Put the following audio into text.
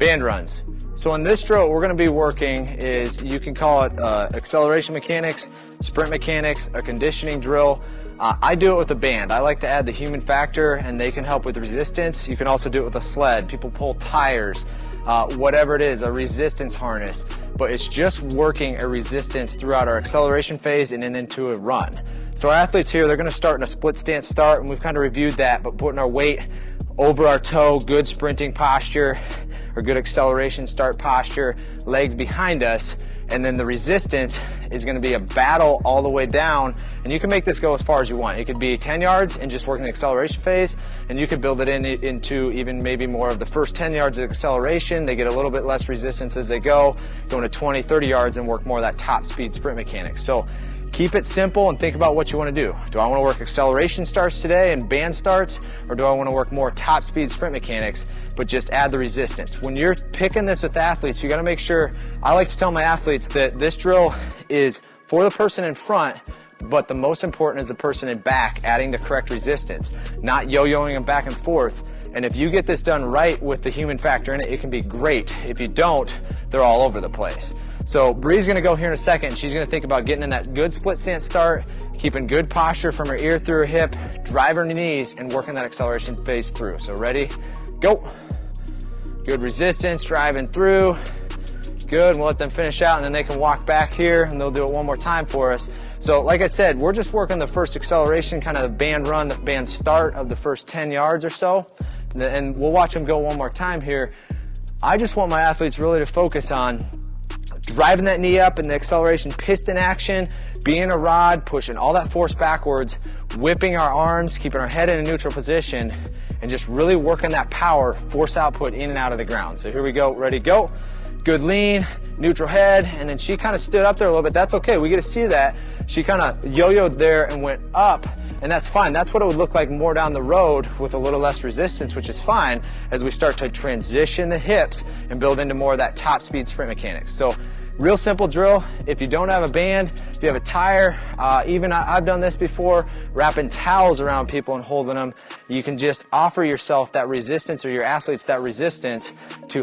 band runs. So in this drill, what we're going to be working is, you can call it acceleration mechanics, sprint mechanics, a conditioning drill. I do it with a band. I like to add the human factor, and they can help with resistance. You can also do it with a sled. People pull tires, whatever it is, a resistance harness. But it's just working a resistance throughout our acceleration phase and then into a run. So our athletes here, they're going to start in a split stance start, and we've kind of reviewed that, but putting our weight over our toe, good sprinting posture, or good acceleration start posture, legs behind us, and then the resistance is going to be a battle all the way down. And you can make this go as far as you want. It could be 10 yards and just working the acceleration phase, and you could build it into even maybe more of the first 10 yards of acceleration. They get a little bit less resistance as they go, going to 20, 30 yards and work more of that top speed sprint mechanics. So keep it simple and think about what you want to do. Do I want to work acceleration starts today and band starts, or do I want to work more top speed sprint mechanics, but just add the resistance? When you're picking this with athletes, you got to make sure, I like to tell my athletes that this drill is for the person in front, but the most important is the person in back adding the correct resistance, not yo-yoing them back and forth. And if you get this done right with the human factor in it, it can be great. If you don't, they're all over the place. So Bree's going to go here in a second. She's going to think about getting in that good split stance start, keeping good posture from her ear through her hip, drive her knees, and working that acceleration phase through. So ready, go. Good resistance, driving through. Good, and we'll let them finish out, and then they can walk back here, and they'll do it one more time for us. So like I said, we're just working the first acceleration, kind of the band run, the band start of the first 10 yards or so, and we'll watch them go one more time here. I just want my athletes really to focus on driving that knee up in the acceleration piston action, being a rod, pushing all that force backwards, whipping our arms, keeping our head in a neutral position, and just really working that power, force output in and out of the ground. So here we go, ready, go. Good lean, neutral head, and then she kind of stood up there a little bit. That's okay, we get to see that. She kind of yo-yoed there and went up, and that's fine. That's what it would look like more down the road with a little less resistance, which is fine as we start to transition the hips and build into more of that top speed sprint mechanics. So real simple drill. If you don't have a band, if you have a tire, even I've done this before, wrapping towels around people and holding them, you can just offer yourself that resistance, or your athletes that resistance, to